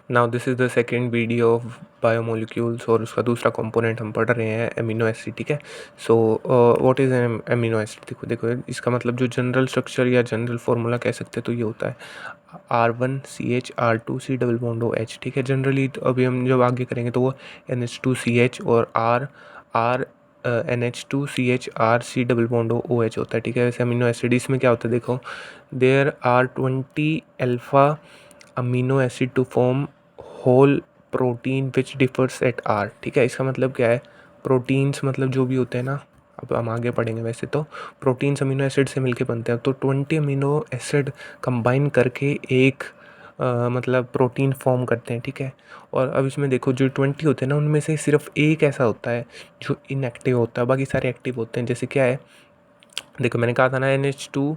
Now this is the second video of biomolecules और उसका दूसरा कंपोनेंट हम पढ़ रहे हैं अमीनो एसिड। ठीक है, so what is an amino acid. देखो देखो इसका मतलब जो जनरल स्ट्रक्चर या जनरल फार्मूला कह सकते हैं तो ये होता है R1CH R2C double bond OH। ठीक है, जनरली तो अभी हम जब आगे करेंगे तो वो NH2CH और R NH2CH RC double bond OH होता है। ठीक है, वैसे अमीनो एसिड इसमें क्या होता है, देखो there are 20 alpha amino acid to form whole protein which differs at R. ठीक है, इसका मतलब क्या है, प्रोटीन्स मतलब जो भी होते हैं ना, अब हम आगे पढ़ेंगे। वैसे तो प्रोटीन्स अमीनो एसिड से मिलके बनते हैं, तो 20 अमीनो एसिड कंबाइन करके एक मतलब प्रोटीन फॉर्म करते हैं। ठीक है, और अब इसमें देखो जो 20 होते हैं ना, उनमें से सिर्फ एक ऐसा होता है जो इनएक्टिव होता है, बाकी सारे एक्टिव होते हैं। जैसे क्या है, देखो मैंने कहा था ना NH2,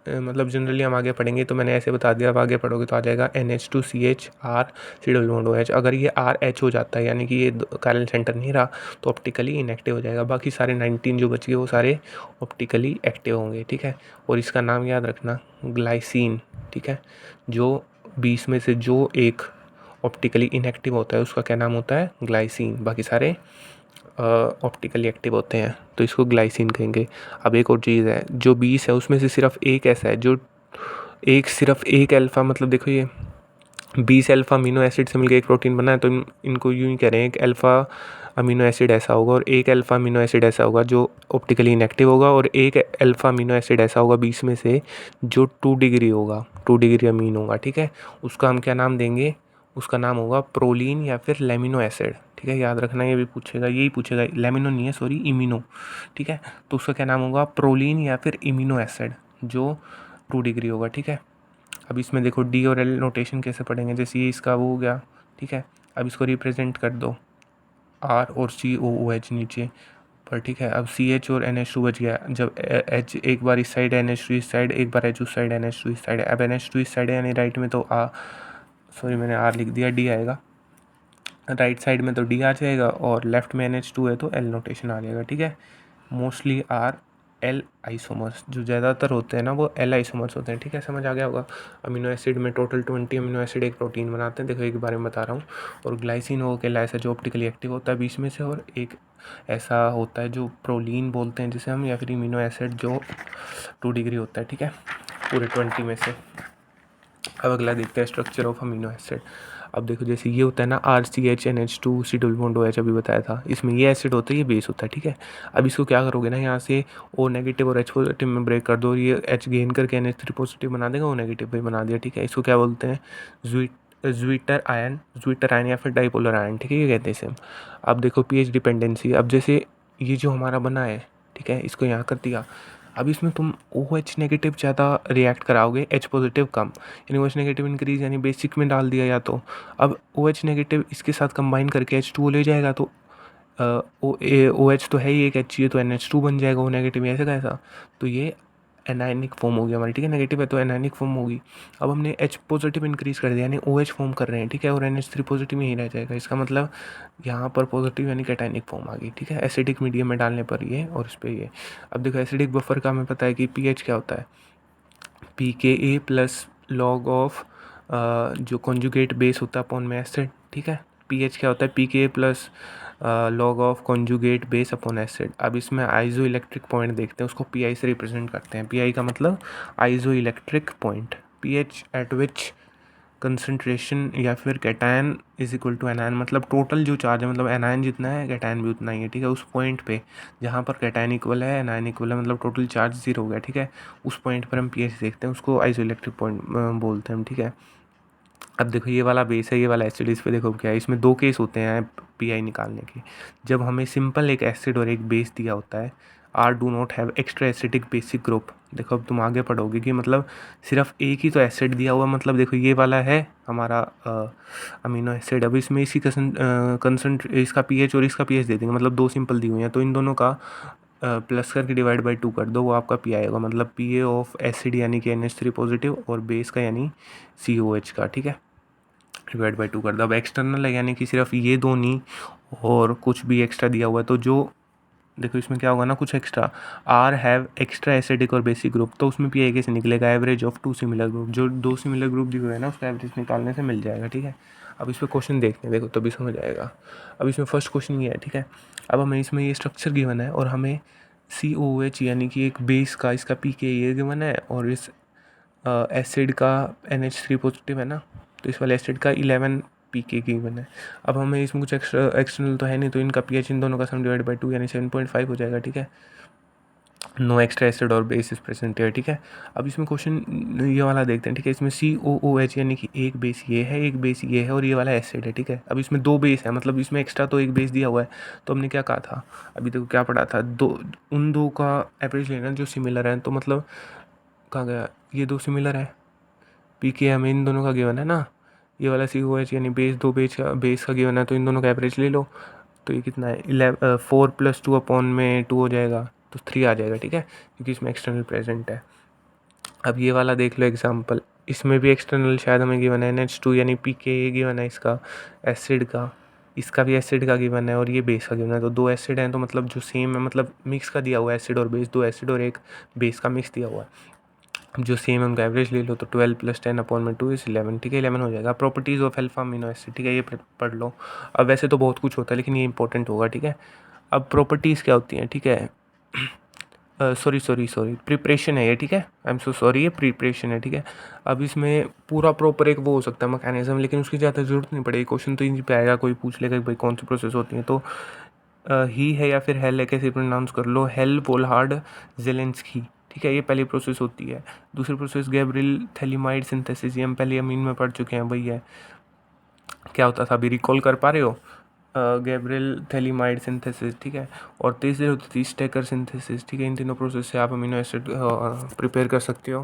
मतलब जनरली हम आगे पढ़ेंगे तो मैंने ऐसे बता दिया, अब आगे पढ़ोगे तो आ जाएगा NH2CH RC double bond OH। अगर ये RH हो जाता है यानी कि ये काइरल सेंटर नहीं रहा तो ऑप्टिकली इनएक्टिव हो जाएगा। बाकी सारे 19 जो बच गए वो सारे ऑप्टिकली एक्टिव होंगे। ठीक है, और इसका नाम याद रखना ग्लाइसिन। ठीक है, जो 20 में से जो एक ऑप्टिकली इनएक्टिव होता है उसका क्या नाम होता है, ग्लाइसिन। बाकी सारे ऑप्टिकली एक्टिव होते हैं तो इसको ग्लाइसिन कहेंगे। अब एक और चीज़ है, जो 20 है उसमें से सिर्फ एक ऐसा है जो सिर्फ एक अल्फ़ा, मतलब देखो ये 20 अल्फ़ा अमीनो एसिड से मिलकर एक प्रोटीन बना है, तो इनको यूँ ही कह रहे हैं, एक अल्फ़ा अमीनो एसिड ऐसा होगा और एक अल्फ़ा अमीनो एसिड ऐसा होगा जो ऑप्टिकली इनएक्टिव होगा, और एक अल्फ़ा अमीनो एसिड ऐसा होगा 20 में से जो 2 डिग्री होगा, 2 डिग्री अमीन होगा। ठीक है, उसका हम क्या नाम देंगे, उसका नाम होगा प्रोलीन या फिर लेमिनो एसिड। ठीक है, याद रखना, ये भी पूछेगा, यही पूछेगा, लेमिनो नहीं है सॉरी, इमिनो। ठीक है, तो उसका क्या नाम होगा, प्रोलीन या फिर इमिनो एसिड जो 2 डिग्री होगा। ठीक है, अब इसमें देखो डी और एल नोटेशन कैसे पढ़ेंगे, जैसे ये इसका वो हो गया। ठीक है, अब इसको रिप्रेजेंट कर दो आर और COOH नीचे पर। ठीक है, अब CH और NH2 बच गया, जब H एक बार इस साइड NH2 इस साइड, एक बार H उस साइड NH2 इस साइड। अब NH2 इस साइड है यानी राइट में, तो सॉरी मैंने R लिख दिया, D आएगा राइट साइड में, तो D आ जाएगा, और लेफ्ट में NH2 है तो L नोटेशन आ जाएगा। ठीक है, मोस्टली R L आइसोमर्स, जो ज़्यादातर होते हैं ना वो L आइसोमर्स होते हैं। ठीक है, समझ आ गया होगा। अमीनो एसिड में टोटल 20 अमीनो एसिड एक प्रोटीन बनाते हैं, देखो एक बारे में बता रहा हूँ। और ग्लाइसिन हो के ऐसा जो ऑप्टिकली एक्टिव होता है 20 में से, और एक ऐसा होता है जो प्रोलीन बोलते हैं जिसे हम, या फिर इम्यूनो एसिड जो 2 डिग्री होता है। ठीक है, पूरे 20 में से। अब अगला देखते हैं स्ट्रक्चर ऑफ अमीनो एसिड। अब देखो जैसे ये होता है ना RCH NH2C double bond OH, अभी बताया था, इसमें ये एसिड होता है, ये बेस होता है। ठीक है, अब इसको क्या करोगे ना, यहाँ से O नेगेटिव और H पॉजिटिव में ब्रेक कर दो, ये H गेन करके NH3 पॉजिटिव बना देगा, O नेगेटिव भी बना दिया। ठीक है, इसको क्या बोलते हैं, ज्विटर आयन या फिर डाइपोलर आयन। ठीक है, ये कहते हैं इसे। अब देखो पीएच डिपेंडेंसी, अब जैसे ये जो हमारा बना है, ठीक है, इसको यहाँ कर दिया, अब इसमें तुम OH नेगेटिव ज़्यादा रिएक्ट कराओगे, H पॉजिटिव कम, यानी OH नेगेटिव इंक्रीज यानी बेसिक में डाल दिया या तो। अब OH नेगेटिव इसके साथ कंबाइन करके H2O ले जाएगा, तो OH तो है ही एक, H ये तो NH2 बन जाएगा, O नेगेटिव ऐसे कैसा, तो ये एनायनिक फॉर्म हो गया हमारी। ठीक है, नेगेटिव है तो एनायनिक फॉर्म होगी। अब हमने H पॉजिटिव इंक्रीज कर दिया यानी OH फॉर्म कर रहे हैं। ठीक है, और NH3 पॉजिटिव में ही रह जाएगा, इसका मतलब यहाँ पर पॉजिटिव यानी कैटायनिक फॉर्म आ गई। ठीक है, एसिडिक मीडियम में डालने पर ये, और इस पर ये। अब देखो एसिडिक बफर का हमें पता है कि pH क्या होता है, pKa प्लस लॉग ऑफ जो कॉन्जुगेट बेस होता है अपॉन में एसिड। ठीक है, pH क्या होता है, pKa plus log of conjugate base upon acid. अब इसमें आइजो इलेक्ट्रिक पॉइंट देखते हैं, उसको PI से रिप्रेजेंट करते हैं। PI का मतलब isoelectric point, pH at which concentration या फिर cation is equal to anion, मतलब टोटल जो चार्ज है, मतलब एनायन जितना है कैटायन भी उतना ही है। ठीक है, उस पॉइंट पे जहाँ पर कैटायन इक्वल है एनायन इक्वल है, मतलब टोटल चार्ज 0 हो गया। ठीक है, उस पॉइंट पर हम pH देखते हैं, उसको आइसोइलेक्ट्रिक पॉइंट बोलते हैं हम। ठीक है, अब देखो ये वाला बेस है, ये वाला एसिड, इस पे देखो क्या है, इसमें 2 केस होते हैं PI निकालने के। जब हमें सिंपल एक एसिड और एक बेस दिया होता है, are do not have extra acidic basic group. देखो अब तुम आगे पढ़ोगे कि मतलब सिर्फ एक ही तो एसिड दिया हुआ, मतलब देखो ये वाला है हमारा अमीनो एसिड, अब इसमें इसी इसका पीएच और इसका पीएच दे देंगे, मतलब 2 सिंपल दी हुई हैं, तो इन दोनों का प्लस करके डिवाइड बाई 2 कर दो, वो आपका पी आएगा, मतलब PA ऑफ एसिड यानी कि NH3 पॉजिटिव, और बेस का यानी COH का। ठीक है, डिवाइड बाई 2 कर दो। अब एक्सटर्नल है यानी कि सिर्फ ये दो नहीं और कुछ भी एक्स्ट्रा दिया हुआ है, तो जो देखो इसमें क्या होगा ना, कुछ extra, are have extra acidic और बेसिक ग्रुप, तो उसमें पी कैसे निकलेगा, एवरेज ऑफ 2 सिमिलर ग्रुप, जो 2 सिमिलर ग्रुप दिए हुए हैं ना उसका एवरेज निकालने से मिल जाएगा, ठीक है। अब इस पर क्वेश्चन देखते हैं, देखो तभी समझ आएगा। अब इसमें फर्स्ट क्वेश्चन ये है, ठीक है। अब हमें इसमें ये स्ट्रक्चर गिवन है और हमें COOH यानी कि एक बेस का इसका PK ये गिवन है, और इस एसिड का NH3 पॉजिटिव है ना, तो इस वाले एसिड का 11 PK गिवन है। अब हमें इसमें कुछ एक्सटर्नल तो है नहीं, तो इनका pH इन दोनों का सम डिवाइड बाई 2 यानी 7.5 हो जाएगा, ठीक है। नो एक्स्ट्रा एसिड और बेस इज प्रेजेंट है, ठीक है। अब इसमें क्वेश्चन ये वाला देखते हैं, ठीक है। इसमें COOH यानी कि एक बेस ये है, एक बेस ये है और ये वाला एसिड है, ठीक है। अब इसमें 2 बेस है, मतलब इसमें एक्स्ट्रा तो एक बेस दिया हुआ है। तो हमने क्या कहा था, अभी देखो क्या पढ़ा था, उन दो का एवरेज लेना जो सिमिलर है, तो मतलब कहाँ गया, ये 2 सिमिलर है, PK हमें इन दोनों का गिवन है ना, ये वाला COOH यानी बेस का गिवन है, तो इन दोनों का एवरेज ले लो। तो ये कितना है, 4 + 2 अपॉन में 2 हो जाएगा, तो 3 आ जाएगा, ठीक है, क्योंकि इसमें एक्सटर्नल प्रेजेंट है। अब ये वाला देख लो एग्जांपल, इसमें भी एक्सटर्नल शायद हमें गिवन है NH2 यानी PK ये गिवन है इसका एसिड का, इसका भी एसिड का गिवन है और ये बेस का गिवन है। तो 2 एसिड हैं, तो मतलब जो सेम है, मतलब मिक्स का दिया हुआ है एसिड और बेस, 2 एसिड और एक बेस का मिक्स दिया हुआ है। अब जो सेम है उनका एवरेज ले लो, तो 12 + 10 अपॉन में 2 = 11, ठीक है, 11 हो जाएगा। Properties of alpha amino acid, ठीक है, ये पढ़ लो। अब वैसे तो बहुत कुछ होता है लेकिन ये इंपॉर्टेंट होगा, ठीक है। अब प्रॉपर्टीज़ क्या होती हैं, ठीक है, सॉरी प्रिपरेशन है ये, ठीक है, आई एम सो सॉरी, ये प्रिपरेशन है, ठीक है। अब इसमें पूरा प्रॉपर एक वो हो सकता है मैकेनिज्म, लेकिन उसकी ज़्यादा ज़रूरत नहीं पड़ेगी, क्वेश्चन तो इजी पे आएगा, कोई पूछ लेगा कि भाई कौन सी प्रोसेस होती है, तो ही है या फिर हेल है, कैसे प्रोनाउंस कर लो, हेल पोलहार्ड जेलेंस्की, ठीक है, ये पहली प्रोसेस होती है। दूसरी प्रोसेस गैब्रियल थैलिमाइड सिंथेसिस, ये हम पहले अमीन में पढ़ चुके हैं भाई, है क्या होता था, अभी रिकॉल कर पा रहे हो, गैब्रियल थैलिमाइड सिंथेसिस, ठीक है। और तीसरी होती थी स्टेकर सिंथेसिस, ठीक है। इन तीनों प्रोसेस से आप अमीनो एसिड प्रिपेयर कर सकते हो।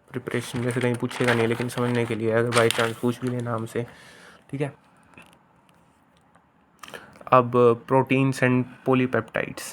प्रिपरेशन वैसे कहीं पूछेगा नहीं, लेकिन समझने के लिए अगर बाई चांस पूछ भी लेना हमसे, ठीक है। अब प्रोटीन्स एंड पॉलीपेप्टाइड्स,